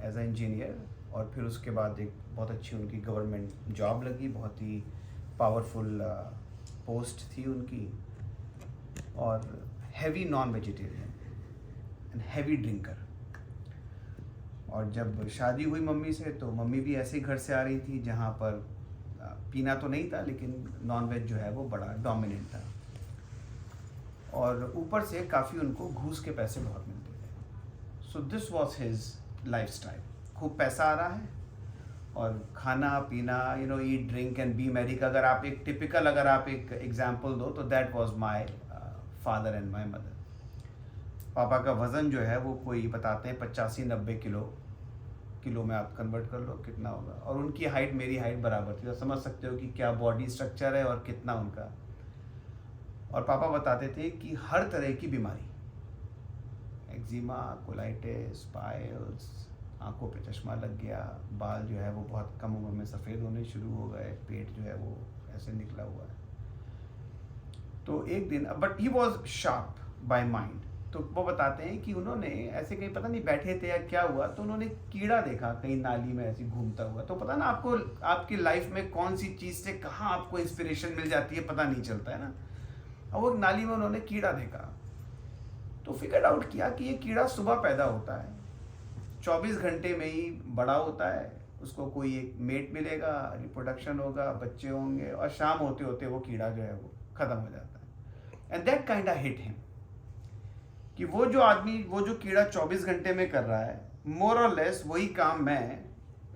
As a engineer, और फिर उसके बाद एक बहुत अच्छी उनकी गवर्नमेंट जॉब लगी, बहुत ही पावरफुल पोस्ट थी उनकी, और heavy non vegetarian and heavy drinker. और जब शादी हुई मम्मी से, तो मम्मी भी ऐसे ही घर से आ रही थी जहाँ पर पीना तो नहीं था, लेकिन नॉन वेज जो है वो बड़ा डोमिनेंट था, और ऊपर से काफ़ी उनको घूस के पैसे बहुत मिलते थे। So this was his life style. खूब पैसा आ रहा है और खाना पीना, eat drink and B Mary का अगर आप एक एग्जाम्पल दो, तो that was my father and my mother. पापा का वज़न जो है वो कोई बताते हैं 85-90 किलो में आप कन्वर्ट कर लो कितना होगा, और उनकी हाइट मेरी हाइट बराबर थी, तो समझ सकते हो कि क्या बॉडी स्ट्रक्चर है और कितना उनका। और पापा बताते थे कि हर तरह की बीमारी, एक्जिमा, कोलाइटिस, पाइल्स, आंखों पे चश्मा लग गया, बाल जो है वो बहुत कम उम्र में सफ़ेद होने शुरू हो गए, पेट जो है वो ऐसे निकला हुआ है। तो एक दिन, but he was sharp by mind, तो वो बताते हैं कि उन्होंने ऐसे कहीं पता नहीं बैठे थे या क्या हुआ, तो उन्होंने कीड़ा देखा कहीं नाली में ऐसे घूमता हुआ। तो पता ना आपको, आपकी लाइफ में कौन सी चीज़ से कहाँ आपको इंस्पिरेशन मिल जाती है पता नहीं चलता है ना। और वो नाली में उन्होंने कीड़ा देखा, तो फिगर आउट किया कि ये कीड़ा सुबह पैदा होता है, 24 घंटे में ही बड़ा होता है, उसको कोई एक मेट मिलेगा, रिप्रोडक्शन होगा, बच्चे होंगे, और शाम होते होते वो कीड़ा जो है वो ख़त्म हो जाता है। And that kind of hit him कि वो जो आदमी, वो जो कीड़ा 24 घंटे में कर रहा है, मोर और लेस वही काम मैं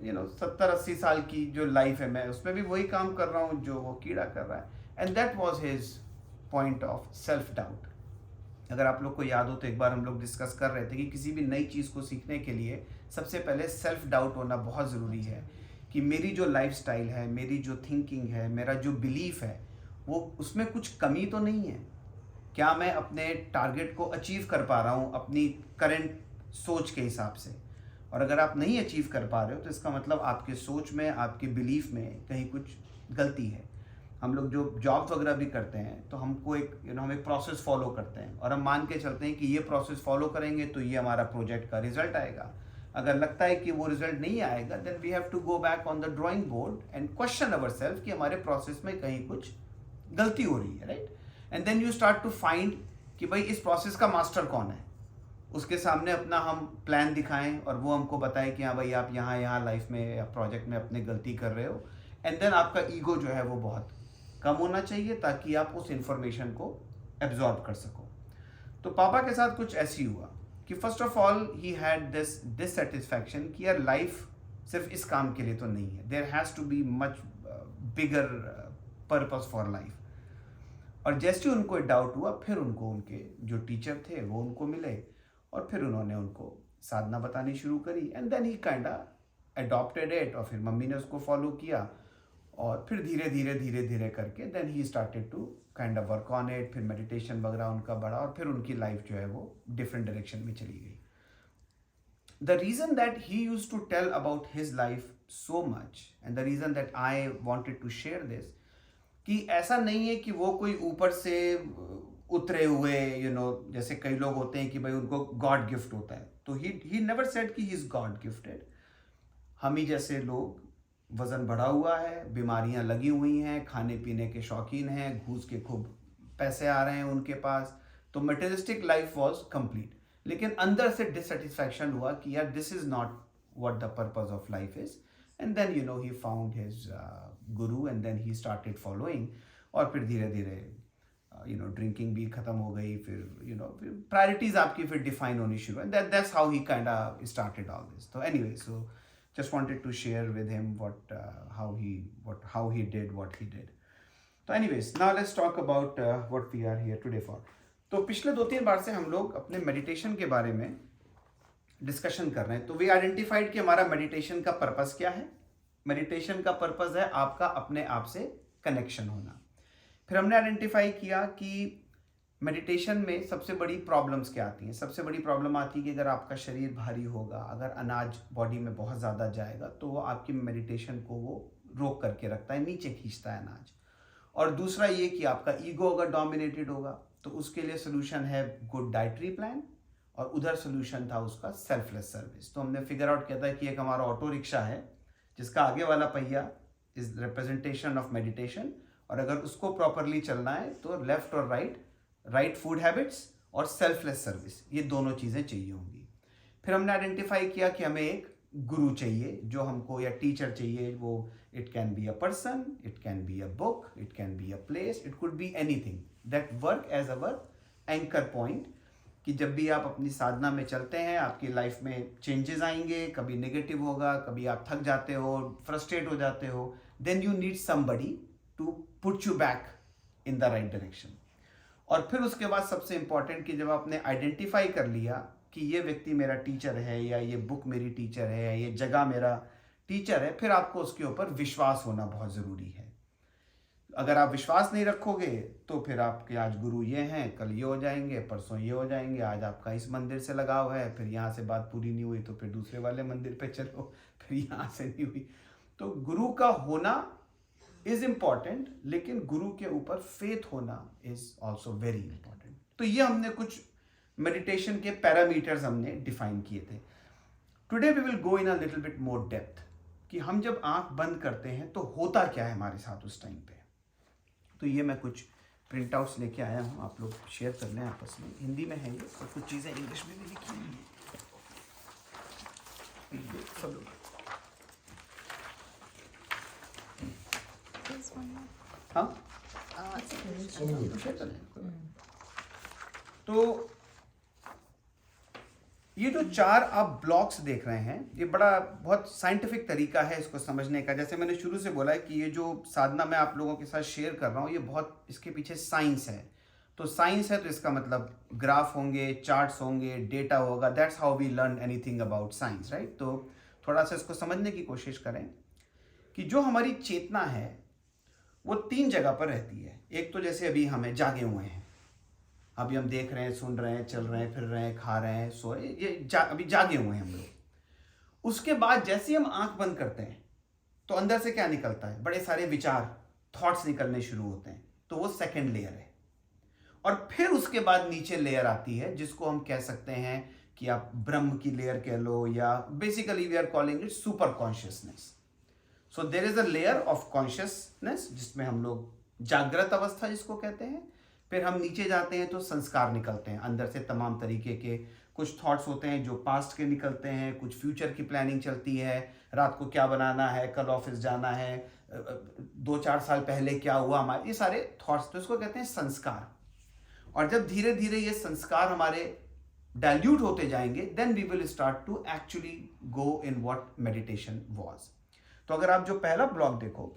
70-80 साल की जो लाइफ है, मैं उसमें भी वही काम कर रहा हूँ जो वो कीड़ा कर रहा है। And that was his point of self doubt. अगर आप लोग को याद हो तो एक बार हम लोग डिस्कस कर रहे थे कि किसी भी नई चीज़ को सीखने के लिए सबसे पहले सेल्फ डाउट होना बहुत ज़रूरी है, कि मेरी जो लाइफ स्टाइल है, मेरी जो थिंकिंग है, मेरा जो बिलीफ है, वो उसमें कुछ कमी तो नहीं है, क्या मैं अपने टारगेट को अचीव कर पा रहा हूँ अपनी करंट सोच के हिसाब से। और अगर आप नहीं अचीव कर पा रहे हो तो इसका मतलब आपके सोच में, आपके बिलीफ में कहीं कुछ गलती है। हम लोग जो जॉब वगैरह भी करते हैं तो हमको एक हम एक प्रोसेस फॉलो करते हैं, और हम मान के चलते हैं कि ये प्रोसेस फॉलो करेंगे तो ये हमारा प्रोजेक्ट का रिजल्ट आएगा। अगर लगता है कि वो रिजल्ट नहीं आएगा, then we have to go back on the drawing board and question our self कि हमारे प्रोसेस में कहीं कुछ गलती हो रही है, right. And then you start to find कि भाई इस प्रोसेस का मास्टर कौन है, उसके सामने अपना हम प्लान दिखाएं और वो हमको बताए कि हाँ भाई आप यहाँ लाइफ में या प्रोजेक्ट में अपने गलती कर रहे हो। एंड देन आपका ईगो जो है वो बहुत कम होना चाहिए ताकि आप उस इंफॉर्मेशन को एब्जॉर्ब कर सको। तो पापा के साथ कुछ ऐसी हुआ कि first of all he had this dissatisfaction कि यार लाइफ सिर्फ इस काम के लिए तो नहीं है, there has to be much bigger purpose for life. और जैसे ही उनको डाउट हुआ, फिर उनको उनके जो टीचर थे वो उनको मिले, और फिर उन्होंने उनको साधना बतानी शुरू करी। And then he kinda adopted it, और फिर मम्मी ने उसको फॉलो किया, और फिर धीरे धीरे करके then he started to kind of work on it. फिर मेडिटेशन वगैरह उनका बढ़ा, और फिर उनकी लाइफ जो है वो डिफरेंट डायरेक्शन में चली गई। The reason that he use to tell about his life so much, and the reason that I wanted to share this, कि ऐसा नहीं है कि वो कोई ऊपर से उतरे हुए जैसे कई लोग होते हैं कि भाई उनको गॉड गिफ्ट होता है, तो ही नेवर सेड कि ही इज गॉड गिफ्टेड। हम ही जैसे लोग, वज़न बढ़ा हुआ है, बीमारियां लगी हुई हैं, खाने पीने के शौकीन हैं, घूस के खूब पैसे आ रहे हैं उनके पास, तो मटेरियलिस्टिक लाइफ वॉज कंप्लीट। लेकिन अंदर से डिससेटिस्फैक्शन हुआ कि यार this is not what the purpose of life is. And then he found his guru, and then he started following. और फिर धीरे धीरे ड्रिंकिंग भी ख़त्म हो गई, फिर प्रायोरिटीज़ आपकी फिर डिफाइन होनी शुरू, and that's how he kinda started all this. तो anyway, so just wanted to share with him how he did what he did. So anyways, now let's talk about what we are here today for. तो पिछले 2-3 बार से हम लोग अपने meditation के बारे में डिस्कशन कर रहे हैं। तो वी आइडेंटिफाइड कि हमारा मेडिटेशन का पर्पस क्या है। मेडिटेशन का पर्पस है आपका अपने आप से कनेक्शन होना। फिर हमने आइडेंटिफाई किया कि मेडिटेशन में सबसे बड़ी प्रॉब्लम्स क्या आती हैं। सबसे बड़ी प्रॉब्लम आती है कि अगर आपका शरीर भारी होगा, अगर अनाज बॉडी में बहुत ज़्यादा जाएगा, तो वो आपकी मेडिटेशन को वो रोक करके रखता है, नीचे खींचता है अनाज। और दूसरा ये कि आपका ईगो अगर डोमिनेटेड होगा, तो उसके लिए सोल्यूशन है गुड डाइटरी प्लान और उधर सोल्यूशन था उसका सेल्फलेस सर्विस। तो हमने फिगर आउट किया था कि एक हमारा ऑटो रिक्शा है जिसका आगे वाला पहिया इज रिप्रेजेंटेशन ऑफ मेडिटेशन, और अगर उसको प्रॉपरली चलना है तो लेफ्ट और राइट फूड हैबिट्स और सेल्फलेस सर्विस, ये दोनों चीज़ें चाहिए होंगी। फिर हमने आइडेंटिफाई किया कि हमें एक गुरु चाहिए जो हमको, या टीचर चाहिए, वो it can be a person, it can be a book, it can be a place, it could be anything that work as our anchor point, कि जब भी आप अपनी साधना में चलते हैं आपकी लाइफ में चेंजेस आएंगे, कभी नेगेटिव होगा, कभी आप थक जाते हो, फ्रस्ट्रेट हो जाते हो, then you need somebody to put you back in the right direction. और फिर उसके बाद सबसे इंपॉर्टेंट कि जब आपने आइडेंटिफाई कर लिया कि ये व्यक्ति मेरा टीचर है, या ये बुक मेरी टीचर है, या ये जगह मेरा टीचर है, फिर आपको उसके ऊपर विश्वास होना बहुत ज़रूरी है। अगर आप विश्वास नहीं रखोगे तो फिर आपके आज गुरु ये हैं, कल ये हो जाएंगे, परसों ये हो जाएंगे, आज आपका इस मंदिर से लगाव है, फिर यहाँ से बात पूरी नहीं हुई तो फिर दूसरे वाले मंदिर पे चलो, फिर यहाँ से नहीं हुई। तो गुरु का होना इज इम्पॉर्टेंट, लेकिन गुरु के ऊपर फेथ होना इज ऑल्सो वेरी इंपॉर्टेंट। तो ये हमने कुछ मेडिटेशन के पैरामीटर्स हमने डिफाइन किए थे। Today we will go in a little bit more depth कि हम जब आंख बंद करते हैं तो होता क्या है हमारे साथ उस टाइम पे। तो ये मैं कुछ प्रिंट आउट्स लेके आया हूँ, आप लोग शेयर कर लें आपस में। हिंदी में है ये, और कुछ चीज़ें इंग्लिश में भी लिखी हुई हैं सब लोग। हाँ शेयर कर लें। तो ये जो 4 आप ब्लॉक्स देख रहे हैं, ये बड़ा बहुत साइंटिफिक तरीका है इसको समझने का। जैसे मैंने शुरू से बोला है कि ये जो साधना मैं आप लोगों के साथ शेयर कर रहा हूँ, ये बहुत, इसके पीछे साइंस है। तो साइंस है तो इसका मतलब ग्राफ होंगे, चार्ट्स होंगे, डेटा होगा, that's how we learn anything about science, right. तो थोड़ा सा इसको समझने की कोशिश करें कि जो हमारी चेतना है वो 3 जगह पर रहती है। एक तो जैसे अभी हमें जागे हुए हैं, अभी हम देख रहे हैं, सुन रहे हैं, चल रहे हैं, फिर रहे हैं, खा रहे हैं, सोए, ये अभी जागे हुए हैं हम लोग। उसके बाद जैसे ही हम आंख बंद करते हैं तो अंदर से क्या निकलता है, बड़े सारे विचार, थॉट्स निकलने शुरू होते हैं। तो वो सेकंड लेयर है। और फिर उसके बाद नीचे लेयर आती है जिसको हम कह सकते हैं कि आप ब्रह्म की लेयर कह लो, या basically we are calling it super consciousness. So there is a layer of consciousness जिसमें हम लोग जागृत अवस्था जिसको कहते हैं। फिर हम नीचे जाते हैं तो संस्कार निकलते हैं अंदर से, तमाम तरीके के कुछ थॉट्स होते हैं जो पास्ट के निकलते हैं, कुछ फ्यूचर की प्लानिंग चलती है, रात को क्या बनाना है, कल ऑफिस जाना है, 2-4 साल पहले क्या हुआ हमारे, ये सारे थॉट्स, तो इसको कहते हैं संस्कार। और जब धीरे धीरे ये संस्कार हमारे डाइल्यूट होते जाएंगे, then we will start to actually go in what meditation was. तो अगर आप जो पहला ब्लॉक देखो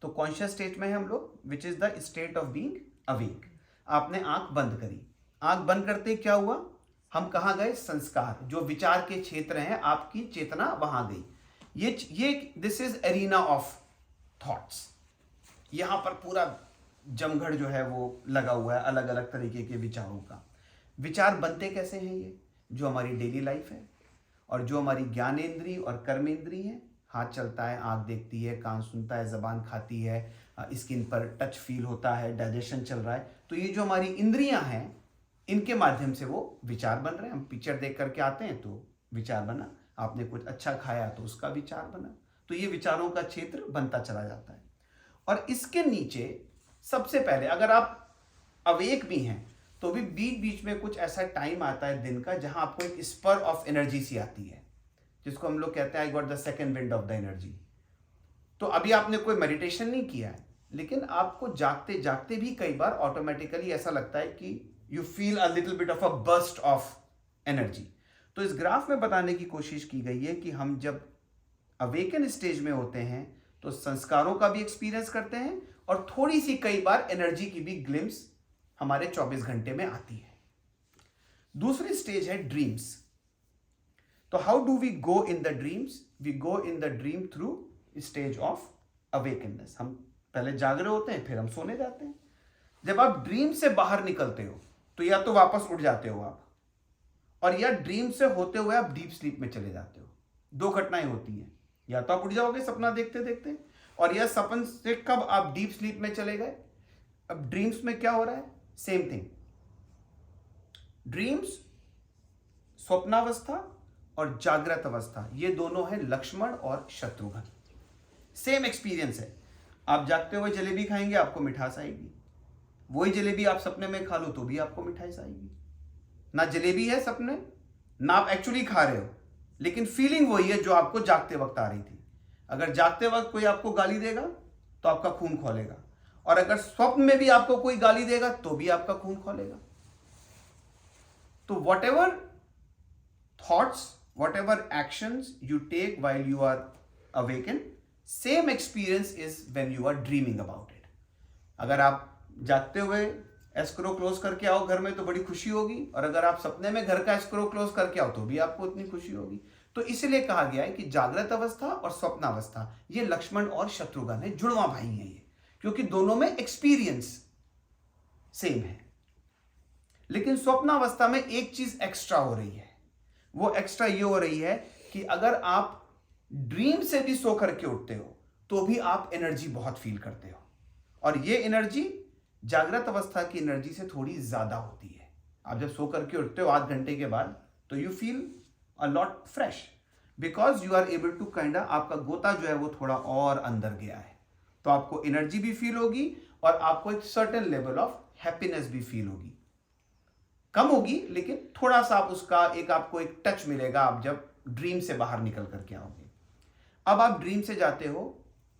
तो कॉन्शियस स्टेट में है हम लोग, which is the state of being awake. आपने आंख बंद करी, आंख बंद करते क्या हुआ, हम कहाँ गए, संस्कार, जो विचार के क्षेत्र हैं, आपकी चेतना वहां गई। ये this is arena of thoughts. यहां पर पूरा जमघट जो है वो लगा हुआ है अलग अलग तरीके के विचारों का। विचार बनते कैसे हैं, ये जो हमारी डेली लाइफ है और जो हमारी ज्ञानेंद्री और कर्मेंद्री है, हाथ चलता है, आंख देखती है, कान सुनता है, जबान खाती है, स्किन पर टच फील होता है, डाइजेशन चल रहा है, तो ये जो हमारी इंद्रियां हैं इनके माध्यम से वो विचार बन रहे हैं। हम पिक्चर देख करके आते हैं तो विचार बना, आपने कुछ अच्छा खाया तो उसका विचार बना, तो ये विचारों का क्षेत्र बनता चला जाता है। और इसके नीचे सबसे पहले अगर आप अवेक भी हैं तो भी बीच बीच में कुछ ऐसा टाइम आता है दिन का जहां आपको एक स्पर ऑफ एनर्जी सी आती है, जिसको हम लोग कहते हैं I got the second wind of the energy. तो अभी आपने कोई मेडिटेशन नहीं किया है, लेकिन आपको जागते जागते भी कई बार ऑटोमेटिकली ऐसा लगता है कि you feel a little bit of a burst of energy. तो इस ग्राफ में बताने की कोशिश की गई है कि हम जब अवेकन स्टेज में होते हैं तो संस्कारों का भी एक्सपीरियंस करते हैं और थोड़ी सी कई बार एनर्जी की भी ग्लिम्स हमारे 24 घंटे में आती है। दूसरी स्टेज है ड्रीम्स। तो how do we go in the dreams, we go in the dream through stage of awakenness. हम पहले जाग रहे होते हैं, फिर हम सोने जाते हैं। जब आप ड्रीम से बाहर निकलते हो तो या तो वापस उठ जाते हो आप, और या ड्रीम से होते हुए आप डीप स्लीप में चले जाते हो। 2 घटनाएं होती हैं, या तो आप उठ जाओगे सपना देखते देखते, और या सपन से कब आप डीप स्लीप में चले गए। अब ड्रीम्स में क्या हो रहा है, सेम थिंग। ड्रीम्स स्वप्नावस्था और जागृत अवस्था, ये दोनों हैं लक्ष्मण और शत्रुघ्न। सेम एक्सपीरियंस है। आप जागते हुए जलेबी खाएंगे, आपको मिठास आएगी। वही जलेबी आप सपने में खा लो तो भी आपको मिठास आएगी। ना जलेबी है सपने, ना आप एक्चुअली खा रहे हो, लेकिन फीलिंग वही है जो आपको जागते वक्त आ रही थी। अगर जागते वक्त कोई आपको गाली देगा तो आपका खून खोलेगा, और अगर स्वप्न में भी आपको कोई गाली देगा तो भी आपका खून खोलेगा। तो whatever thoughts, whatever actions you take while you are awaken, same experience is when you are dreaming about it. अगर आप जागते हुए एस्क्रो क्लोज करके आओ घर में तो बड़ी खुशी होगी, और अगर आप सपने में घर का एस्क्रो क्लोज करके आओ तो भी आपको उतनी खुशी होगी। तो इसलिए कहा गया है कि जागृत अवस्था और स्वप्नावस्था ये लक्ष्मण और शत्रुघ्न है, जुड़वा भाई हैं ये, क्योंकि दोनों में एक्सपीरियंस सेम है। लेकिन स्वप्नावस्था में एक चीज एक्स्ट्रा हो रही है। वो एक्स्ट्रा ये हो रही है कि अगर आप ड्रीम से भी सो करके उठते हो तो भी आप एनर्जी बहुत फील करते हो, और ये एनर्जी जागृत अवस्था की एनर्जी से थोड़ी ज्यादा होती है। आप जब सो करके उठते हो 8 घंटे के बाद तो you feel a lot fresh, because you are able to kinda, आपका गोता जो है वो थोड़ा और अंदर गया है, तो आपको एनर्जी भी फील होगी और आपको एक सर्टेन लेवल ऑफ हैप्पीनेस भी फील होगी। कम होगी लेकिन थोड़ा सा आप उसका एक आपको एक टच मिलेगा आप जब ड्रीम से बाहर निकल करके आओगे। अब आप ड्रीम से जाते हो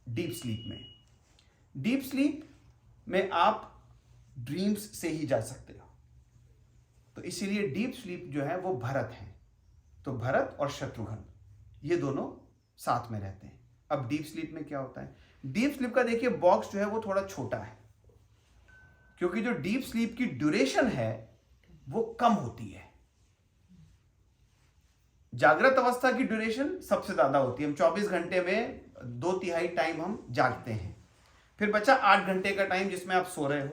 डीप स्लीप में। डीप स्लीप में आप ड्रीम्स से ही जा सकते हो, तो इसीलिए डीप स्लीप जो है वो भरत है। तो भरत और शत्रुघ्न ये दोनों साथ में रहते हैं। अब डीप स्लीप में क्या होता है? डीप स्लीप का देखिए बॉक्स जो है वो थोड़ा छोटा है, क्योंकि जो डीप स्लीप की ड्यूरेशन है वो कम होती है। जागृत अवस्था की ड्यूरेशन सबसे ज्यादा होती है। हम 24 घंटे में 2/3 टाइम हम जागते हैं, फिर बचा 8 घंटे का टाइम जिसमें आप सो रहे हो।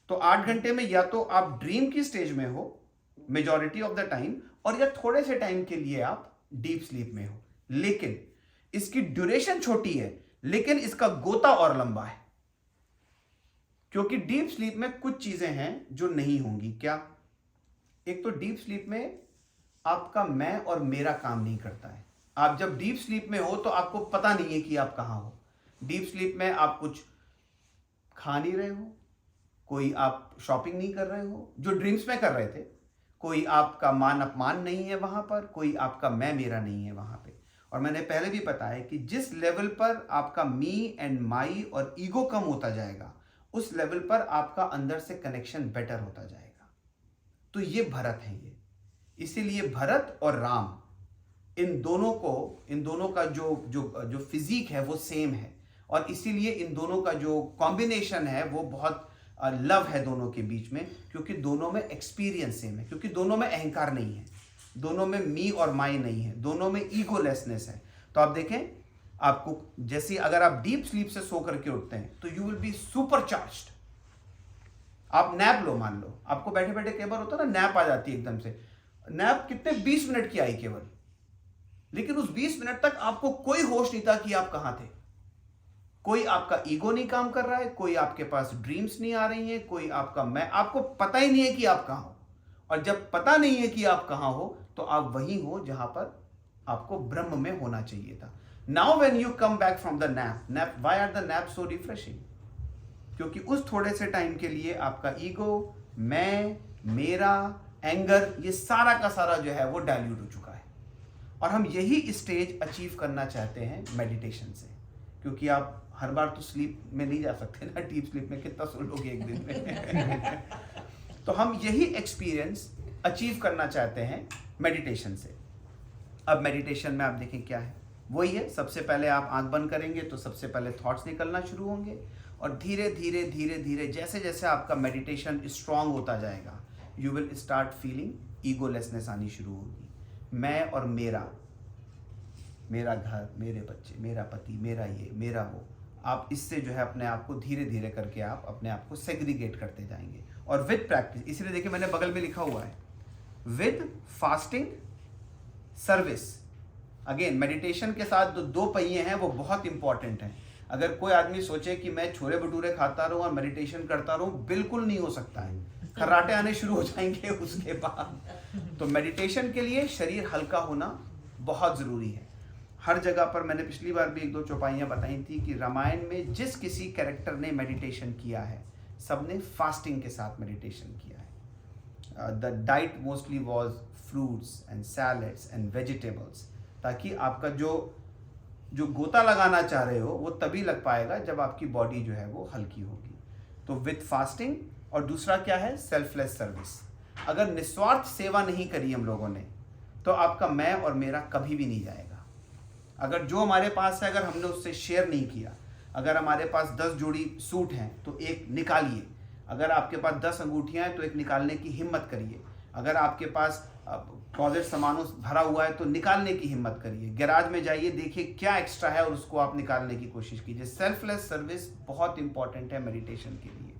तो 8 घंटे में या तो आप ड्रीम की स्टेज में हो मेजॉरिटी ऑफ द टाइम, और या थोड़े से टाइम के लिए आप डीप स्लीप में हो। लेकिन इसकी ड्यूरेशन छोटी है, लेकिन इसका गोता और लंबा है, क्योंकि डीप स्लीप में कुछ चीजें हैं जो नहीं होंगी। क्या? एक तो डीप स्लीप में आपका मैं और मेरा काम नहीं करता है। आप जब डीप स्लीप में हो तो आपको पता नहीं है कि आप कहां हो। डीप स्लीप में आप कुछ खा नहीं रहे हो, कोई आप शॉपिंग नहीं कर रहे हो जो ड्रीम्स में कर रहे थे, कोई आपका मान अपमान नहीं है वहां पर, कोई आपका मैं मेरा नहीं है वहां पे। और मैंने पहले भी बताया कि जिस लेवल पर आपका मी एंड माई और ईगो कम होता जाएगा, उस लेवल पर आपका अंदर से कनेक्शन बेटर होता जाएगा। तो ये भरत है ये। इसीलिए भरत और राम इन दोनों का जो फिजिक है वो सेम है, और इसीलिए इन दोनों का जो कॉम्बिनेशन है वो बहुत लव है दोनों के बीच में, क्योंकि दोनों में एक्सपीरियंस सेम है, क्योंकि दोनों में अहंकार नहीं है, दोनों में मी और माई नहीं है, दोनों में ईगोलेसनेस है। तो आप देखें, आपको जैसे अगर आप डीप स्लीप से सो करके उठते हैं तो you will be super charged. आप नैप लो, मान लो आपको बैठे बैठे कई बार होता है ना नैप आ जाती है एकदम से। नैप कितने 20 मिनट की आई केवल, लेकिन उस 20 मिनट तक आपको कोई होश नहीं था कि आप कहां थे। कोई आपका ईगो नहीं काम कर रहा है, कोई आपके पास ड्रीम्स नहीं आ रही हैं, कोई आपका मैं, आपको पता ही नहीं है कि आप कहां हो। और जब पता नहीं है कि आप कहां हो तो आप वहीं हो जहां पर आपको ब्रह्म में होना चाहिए था। Now when you come back from the nap, why are the nap so refreshing? क्योंकि उस थोड़े से टाइम के लिए आपका ईगो, मैं, मेरा, एंगर, ये सारा का सारा जो है वो डाइल्यूट हो चुका है। और हम यही स्टेज अचीव करना चाहते हैं मेडिटेशन से, क्योंकि आप हर बार तो स्लीप में नहीं जा सकते ना, डीप स्लीप में कितना सो लोगे एक दिन में। तो हम यही एक्सपीरियंस अचीव करना चाहते हैं मेडिटेशन से। अब मेडिटेशन में आप देखें क्या है, वही है। सबसे पहले आप आंख बंद करेंगे तो सबसे पहले थॉट्स निकलना शुरू होंगे, और धीरे धीरे धीरे धीरे जैसे जैसे आपका मेडिटेशन स्ट्रांग होता जाएगा, you will start feeling egolessness आनी शुरू होगी। मैं और मेरा, मेरा घर, मेरे बच्चे, मेरा पति, मेरा ये, मेरा वो, आप इससे जो है अपने आप को धीरे धीरे करके आप अपने आप को सेग्रीगेट करते जाएंगे। और विद प्रैक्टिस, इसलिए देखिए मैंने बगल में लिखा हुआ है with fasting service. Again meditation के साथ जो 2 पहिए हैं वो बहुत इंपॉर्टेंट हैं। अगर कोई आदमी सोचे कि मैं छोले भटूरे खाता रहूं और मेडिटेशन करता रहूं, बिल्कुल नहीं हो सकता है। खर्राटे आने शुरू हो जाएंगे उसके बाद। तो मेडिटेशन के लिए शरीर हल्का होना बहुत ज़रूरी है। हर जगह पर मैंने पिछली बार भी 1-2 चौपाइयाँ बताई थी कि रामायण में जिस किसी कैरेक्टर ने मेडिटेशन किया है, सबने फास्टिंग के साथ मेडिटेशन किया है। The diet mostly was fruits and salads and vegetables, ताकि आपका जो गोता लगाना चाह रहे हो वो तभी लग पाएगा जब आपकी बॉडी जो है वो हल्की होगी। तो विथ फास्टिंग। और दूसरा क्या है? Selfless service. अगर निस्वार्थ सेवा नहीं करी हम लोगों ने तो आपका मैं और मेरा कभी भी नहीं जाएगा। अगर जो हमारे पास है, अगर हमने उससे शेयर नहीं किया, अगर हमारे पास 10 जोड़ी सूट हैं तो एक निकालिए, अगर आपके पास 10 अंगूठियाँ हैं तो एक निकालने की हिम्मत करिए, अगर आपके पास क्लोजेट सामानों भरा हुआ है तो निकालने की हिम्मत करिए, गैराज में जाइए, देखिए क्या एक्स्ट्रा है और उसको आप निकालने की कोशिश कीजिए। सेल्फलेस सर्विस बहुत इंपॉर्टेंट है मेडिटेशन के लिए,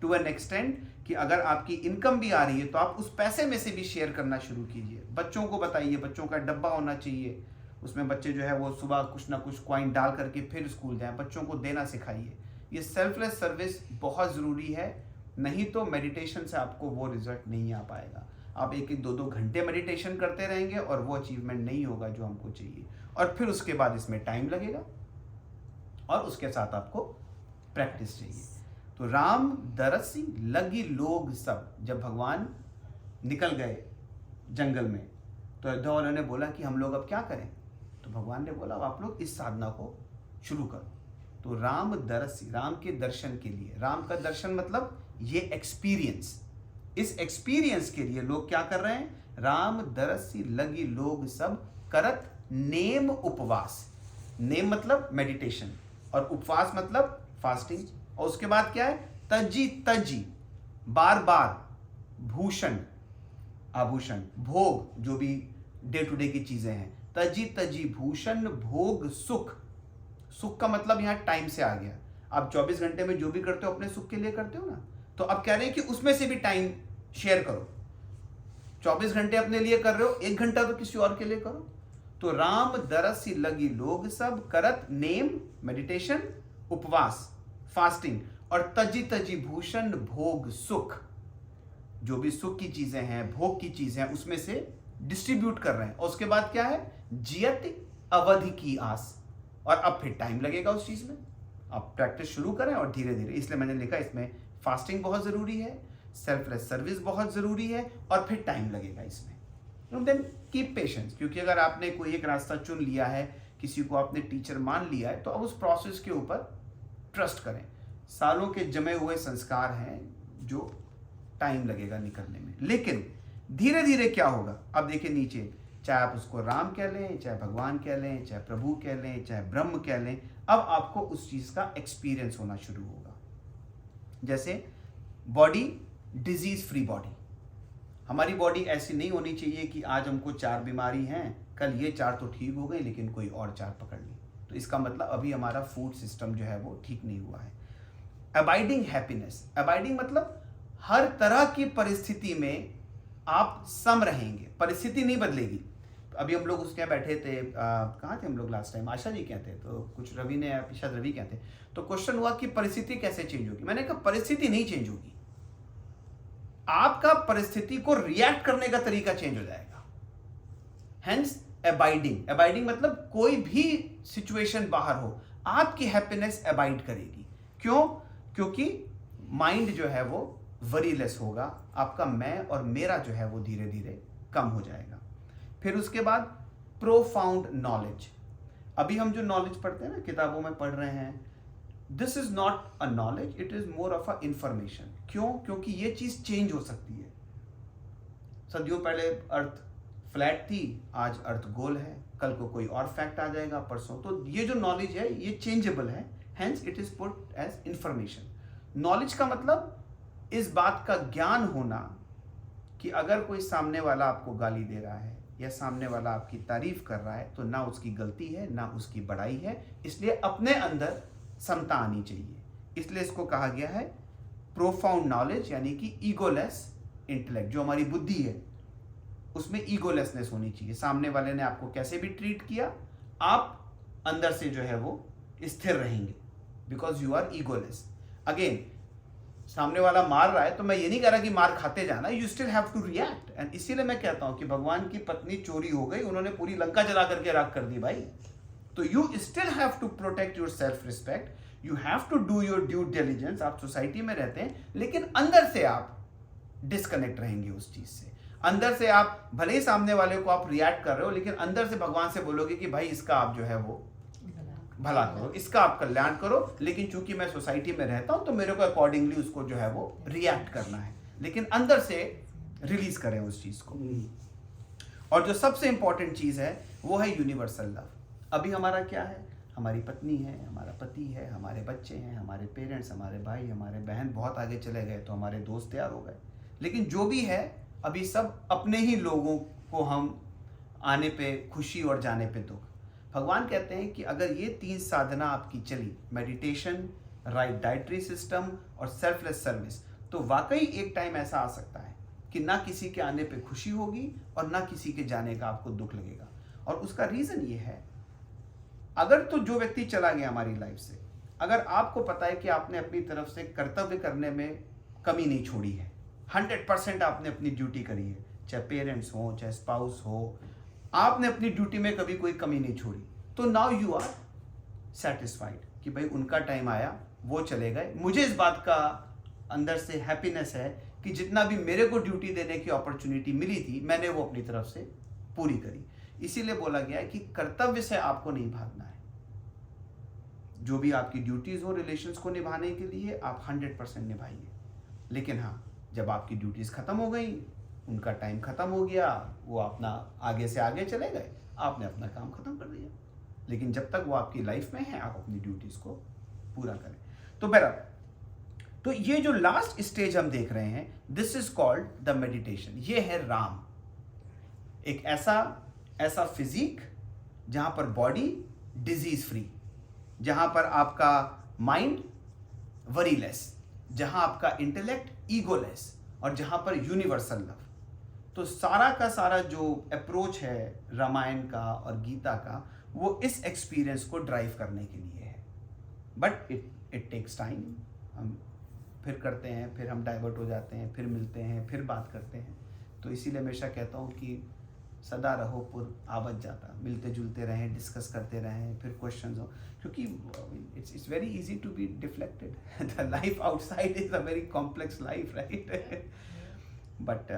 टू एन एक्सटेंट कि अगर आपकी इनकम भी आ रही है तो आप उस पैसे में से भी शेयर करना शुरू कीजिए। बच्चों को बताइए, बच्चों का डब्बा होना चाहिए, उसमें बच्चे जो है वो सुबह कुछ ना कुछ कॉइन डाल करके फिर स्कूल जाएं, बच्चों को देना सिखाइए। ये सेल्फलेस सर्विस बहुत ज़रूरी है, नहीं तो मेडिटेशन से आपको वो रिजल्ट नहीं आ पाएगा। आप 1-2 घंटे मेडिटेशन करते रहेंगे और वो अचीवमेंट नहीं होगा जो हमको चाहिए, और फिर उसके बाद इसमें टाइम लगेगा और उसके साथ आपको प्रैक्टिस चाहिए। तो राम दरसी लगी लोग सब, जब भगवान निकल गए जंगल में तो अयोध्या वालों ने बोला कि हम लोग अब क्या करें, तो भगवान ने बोला आप लोग इस साधना को शुरू करो। तो राम दरसी, राम के दर्शन के लिए, राम का दर्शन मतलब ये एक्सपीरियंस, इस एक्सपीरियंस के लिए लोग क्या कर रहे हैं? राम दरसी लगी लोग सब करत नेम उपवास। नेम मतलब मेडिटेशन और उपवास मतलब फास्टिंग। और उसके बाद क्या है? तजी तजी, बार बार, भूषण आभूषण, भोग जो भी डे टू डे की चीजें हैं, तजी तजी भूषण भोग सुख। सुख का मतलब यहां टाइम से आ गया। आप 24 घंटे में जो भी करते हो अपने सुख के लिए करते हो ना, तो अब कह रहे हैं कि उसमें से भी टाइम शेयर करो। 24 घंटे अपने लिए कर रहे हो, 1 घंटा तो किसी और के लिए करो। तो राम दरसी लगी लोग सब करत नेम मेडिटेशन, उपवास फास्टिंग, और तजी तजी भूषण भोग सुख, जो भी सुख की चीजें हैं, भोग की चीजें हैं, उसमें से डिस्ट्रीब्यूट कर रहे हैं। और उसके बाद क्या है? जियत अवधि की आस। और अब फिर टाइम लगेगा उस चीज में, आप प्रैक्टिस शुरू करें और धीरे धीरे। इसलिए मैंने लिखा इसमें फास्टिंग बहुत जरूरी है, सेल्फलेस सर्विस बहुत जरूरी है, और फिर टाइम लगेगा इसमें। देन कीप पेशेंस, क्योंकि अगर आपने कोई एक रास्ता चुन लिया है, किसी को आपने टीचर मान लिया है, तो अब उस प्रोसेस के ऊपर ट्रस्ट करें। सालों के जमे हुए संस्कार हैं जो टाइम लगेगा निकलने में, लेकिन धीरे धीरे क्या होगा? अब देखिए नीचे, चाहे आप उसको राम कह लें, चाहे भगवान कह लें, चाहे प्रभु कह लें, चाहे ब्रह्म कह लें, अब आपको उस चीज का एक्सपीरियंस होना शुरू होगा। जैसे बॉडी, डिजीज फ्री बॉडी। हमारी बॉडी ऐसी नहीं होनी चाहिए कि आज हमको 4 बीमारी हैं, कल ये 4 तो ठीक हो गई लेकिन कोई और 4 पकड़ ली, तो इसका मतलब अभी हमारा फूड सिस्टम जो है वो ठीक नहीं हुआ है। अबाइडिंग हैप्पीनेस, अबाइडिंग मतलब हर तरह की परिस्थिति में आप सम रहेंगे, परिस्थिति नहीं बदलेगी। अभी हम लोग उसके यहाँ बैठे थे, कहाँ थे हम लोग लास्ट टाइम? आशा जी कहते, तो कुछ रवि ने, शायद रवि कहते, तो क्वेश्चन हुआ कि परिस्थिति कैसे चेंज होगी। मैंने कहा परिस्थिति नहीं चेंज होगी, आपका परिस्थिति को रिएक्ट करने का तरीका चेंज हो जाएगा। हेंस अबाइडिंग, अबाइडिंग मतलब कोई भी सिचुएशन बाहर हो, आपकी हैप्पीनेस अबाइड करेगी। क्यों? क्योंकि माइंड जो है वो वरीलेस होगा, आपका मैं और मेरा जो है वो धीरे धीरे कम हो जाएगा। फिर उसके बाद प्रोफाउंड नॉलेज। अभी हम जो नॉलेज पढ़ते हैं ना, किताबों में पढ़ रहे हैं, this is not a knowledge, it is more of a information. क्यों? क्योंकि ये चीज चेंज हो सकती है। सदियों पहले अर्थ फ्लैट थी, आज अर्थ गोल है, कल को कोई और फैक्ट आ जाएगा, परसों। तो ये जो नॉलेज है ये चेंजेबल है, hence it is put as information. Knowledge का मतलब इस बात का ज्ञान होना कि अगर कोई सामने वाला आपको गाली दे रहा है या सामने वाला आपकी तारीफ कर रहा है, तो ना उसकी गलती है ना उसकी बड़ाई है, इसलिए अपने अंदर समता आनी चाहिए। इसलिए इसको कहा गया है प्रोफाउंड नॉलेज, यानी कि ईगोलेस इंटेलेक्ट। जो हमारी बुद्धि है उसमें ईगोलेसनेस होनी चाहिए। सामने वाले ने आपको कैसे भी ट्रीट किया, आप अंदर से जो है वो स्थिर रहेंगे, because you are egoless. Again, सामने वाला मार रहा है तो मैं ये नहीं कह रहा कि मार खाते जाना, you still have to react. And इसीलिए मैं कहता हूं कि भगवान की पत्नी चोरी हो गई, उन्होंने पूरी लंका जला करके राख कर दी भाई। तो you still have to protect your self respect, you have to do your due diligence. आप सोसाइटी में रहते हैं लेकिन अंदर से आप डिस्कनेक्ट रहेंगे उस चीज से। अंदर से आप भले ही सामने वाले को आप रिएक्ट कर रहे हो लेकिन अंदर से भगवान से बोलोगे कि भाई इसका आप जो है वो भला करो, इसका आप कल्याण करो, लेकिन चूंकि मैं सोसाइटी में रहता हूं तो मेरे को अकॉर्डिंगली उसको जो है वो रिएक्ट करना है, लेकिन अंदर से रिलीज करें उस चीज को। और जो सबसे इंपॉर्टेंट चीज है वो है यूनिवर्सल लव। अभी हमारा क्या है, हमारी पत्नी है, हमारा पति है, हमारे बच्चे हैं, हमारे पेरेंट्स, हमारे भाई, हमारे बहन बहुत आगे चले गए तो हमारे दोस्त तैयार हो गए, लेकिन जो भी है अभी सब अपने ही लोगों को हम आने पे खुशी और जाने पे दुख। भगवान कहते हैं कि अगर ये 3 साधना आपकी चली, मेडिटेशन, राइट डाइटरी सिस्टम और सेल्फलेस सर्विस, तो वाकई एक टाइम ऐसा आ सकता है कि ना किसी के आने पे खुशी होगी और ना किसी के जाने का आपको दुख लगेगा। और उसका रीजन ये है, अगर तो जो व्यक्ति चला गया हमारी लाइफ से, अगर आपको पता है कि आपने अपनी तरफ से कर्तव्य करने में कमी नहीं छोड़ी है, 100% आपने अपनी ड्यूटी करी है, चाहे पेरेंट्स हो, चाहे स्पाउस हो, आपने अपनी ड्यूटी में कभी कोई कमी नहीं छोड़ी, तो नाउ यू आर सेटिस्फाइड कि भाई उनका टाइम आया, वो चले गए। मुझे इस बात का अंदर से हैप्पीनेस है कि जितना भी मेरे को ड्यूटी देने की अपॉर्चुनिटी मिली थी मैंने वो अपनी तरफ से पूरी करी। इसीलिए बोला गया है कि कर्तव्य से आपको नहीं भागना है। जो भी आपकी ड्यूटीज हो रिलेशंस को निभाने के लिए आप 100% निभाइए, लेकिन हाँ जब आपकी ड्यूटीज खत्म हो गई, उनका टाइम खत्म हो गया, वो अपना आगे से आगे चले गए, आपने अपना काम खत्म कर दिया, लेकिन जब तक वो आपकी लाइफ में है आप अपनी ड्यूटीज को पूरा करें। तो बहरहाल, तो ये जो लास्ट स्टेज हम देख रहे हैं, this is called the meditation. ये है राम, एक ऐसा फिजिक जहां पर बॉडी डिजीज फ्री, जहां पर आपका माइंड वरीलेस, जहां आपका इंटेलेक्ट ईगोलेस, और जहां पर यूनिवर्सल लव। तो सारा का सारा जो अप्रोच है रामायण का और गीता का, वो इस एक्सपीरियंस को ड्राइव करने के लिए है। But it takes time. हम फिर करते हैं, फिर हम डाइवर्ट हो जाते हैं, फिर मिलते हैं, फिर बात करते हैं। तो इसीलिए हमेशा कहता हूँ कि सदा रहो पुर आवत जाता, मिलते जुलते रहें, डिस्कस करते रहें, फिर क्वेश्चंस हो, क्योंकि it's very easy to be deflected. The life outside is a very complex life, right? But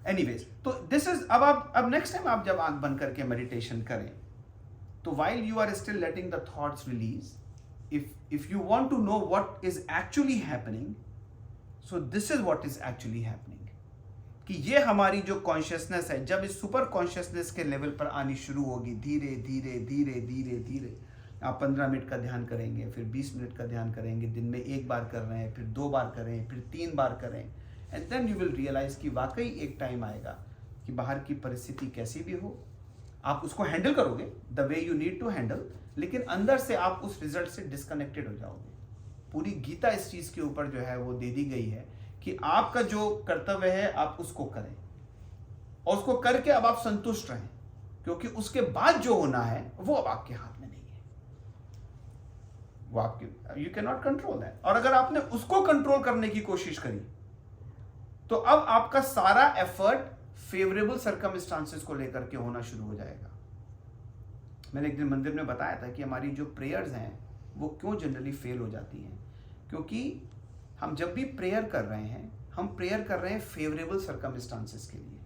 anyways, तो दिस इज, अब नेक्स्ट टाइम आप जब आंख बंद करके मेडिटेशन करें, तो while you are still letting the thoughts release, if you want to know what is actually happening, so this is what is actually happening, कि ये हमारी जो कॉन्शियसनेस है, जब इस सुपर कॉन्शियसनेस के लेवल पर आनी शुरू होगी, धीरे धीरे धीरे धीरे धीरे आप 15 मिनट का ध्यान करेंगे, फिर 20 मिनट का ध्यान करेंगे, दिन में 1 बार कर रहे हैं, फिर 2 बार करें, फिर 3 बार करें, and then you will realize कि वाकई एक टाइम आएगा कि बाहर की परिस्थिति कैसी भी हो, आप उसको हैंडल करोगे the way you need to handle, लेकिन अंदर से आप उस रिजल्ट से डिस्कनेक्टेड हो जाओगे। पूरी गीता इस चीज के ऊपर जो है वो दे दी गई है कि आपका जो कर्तव्य है आप उसको करें, और उसको करके अब आप संतुष्ट रहें, क्योंकि उसके बाद जो होना है वो अब आपके हाथ में नहीं है, वो आपके, you can not control that. और अगर आपने उसको कंट्रोल करने की कोशिश करी तो अब आपका सारा एफर्ट फेवरेबल सर्कमस्टांसेस को लेकर के होना शुरू हो जाएगा। मैंने एक दिन मंदिर में बताया था कि हमारी जो प्रेयर्स हैं वो क्यों जनरली फेल हो जाती हैं, क्योंकि हम जब भी प्रेयर कर रहे हैं, हम प्रेयर कर रहे हैं फेवरेबल सर्कमस्टांसेस के लिए।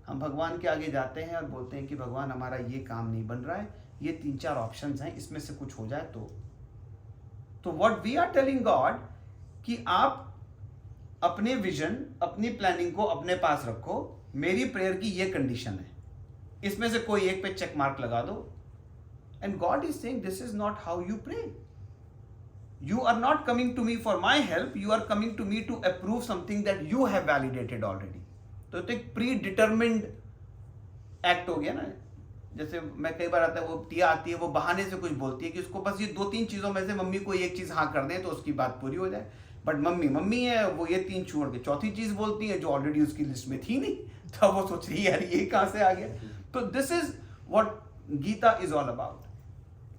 हम भगवान के आगे जाते हैं और बोलते हैं कि भगवान हमारा ये काम नहीं बन रहा है, ये 3-4 ऑप्शंस हैं, इसमें से कुछ हो जाए तो what we are telling God कि आप अपने विजन, अपनी प्लानिंग को अपने पास रखो, मेरी प्रेयर की ये कंडीशन है, इसमें से कोई एक पे चेक मार्क लगा दो, and God is saying this is not how you pray. You are not coming to me for my help, you are coming to me to approve something that you have validated already. तो एक pre determined act हो गया ना। जैसे मैं कई बार आता है, वो टिया आती है, वो बहाने से कुछ बोलती है कि उसको बस ये 2-3 चीज़ों में से मम्मी को एक चीज़ हाँ कर दें तो उसकी बात पूरी हो जाए, बट मम्मी है, वो ये 3 छोड़ के चौथी चीज़ बोलती है जो ऑलरेडी उसकी लिस्ट में थी नहीं, तो वो सोच रही है यार ये कहाँ से आ गया। तो this is what Gita is all about,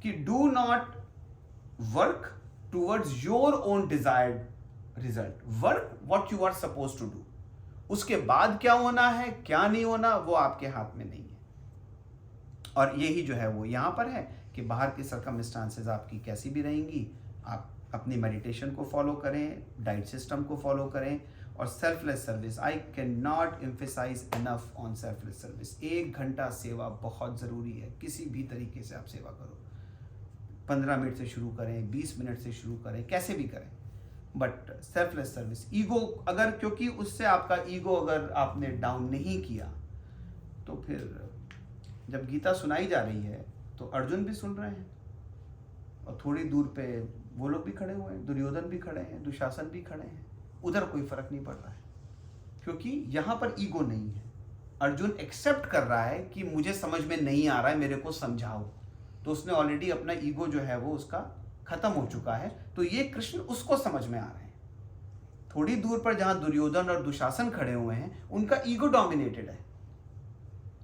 कि do not work towards your own desired result, work what you are suppose to do. उसके बाद क्या होना है क्या नहीं होना वो आपके हाथ में नहीं है। और यही जो है वो यहाँ पर है कि बाहर की सर्कमस्टांसेस आपकी कैसी भी रहेंगी, आप अपनी मेडिटेशन को फॉलो करें, डाइट सिस्टम को फॉलो करें और selfless service. I can not emphasize enough on selfless service. 1 घंटा सेवा बहुत ज़रूरी है, किसी भी तरीके से आप सेवा करो। 15 मिनट से शुरू करें, 20 मिनट से शुरू करें, कैसे भी करें, बट सेल्फलेस सर्विस। ईगो अगर, क्योंकि उससे आपका ईगो अगर आपने डाउन नहीं किया तो फिर जब गीता सुनाई जा रही है तो अर्जुन भी सुन रहे हैं और थोड़ी दूर पे वो लोग भी खड़े हुए हैं, दुर्योधन भी खड़े हैं, दुशासन भी खड़े हैं, उधर कोई फर्क नहीं पड़ रहा है क्योंकि यहाँ पर ईगो नहीं है। अर्जुन एक्सेप्ट कर रहा है कि मुझे समझ में नहीं आ रहा है, मेरे को समझाओ। तो उसने ऑलरेडी अपना ईगो जो है वो उसका खत्म हो चुका है। तो ये कृष्ण उसको समझ में आ रहे हैं। थोड़ी दूर पर जहां दुर्योधन और दुशासन खड़े हुए हैं उनका ईगो डोमिनेटेड है,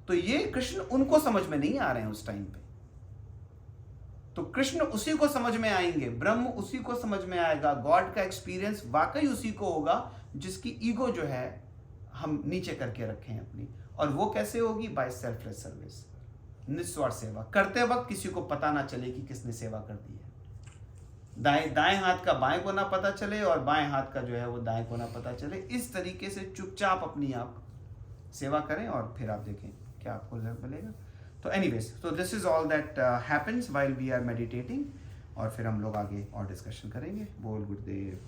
तो ये कृष्ण उनको समझ में नहीं आ रहे हैं उस टाइम पे। तो कृष्ण उसी को समझ में आएंगे, ब्रह्म उसी को समझ में आएगा, गॉड का एक्सपीरियंस वाकई उसी को होगा जिसकी ईगो जो है हम नीचे करके रखे हैं अपनी। और वो कैसे होगी? बाय सेल्फलेस सर्विस, निस्वार्थ सेवा करते वक्त किसी को पता ना चले कि किसने सेवा कर दी है। दाएं हाथ का बाएं को ना पता चले और बाएं हाथ का जो है वो दाएं को ना पता चले। इस तरीके से चुपचाप अपनी आप सेवा करें और फिर आप देखें क्या आपको मिलेगा। तो एनीवेज, तो this is all that happens while we are meditating. और फिर हम लोग आगे और डिस्कशन करेंगे। बोल गुरुदेव।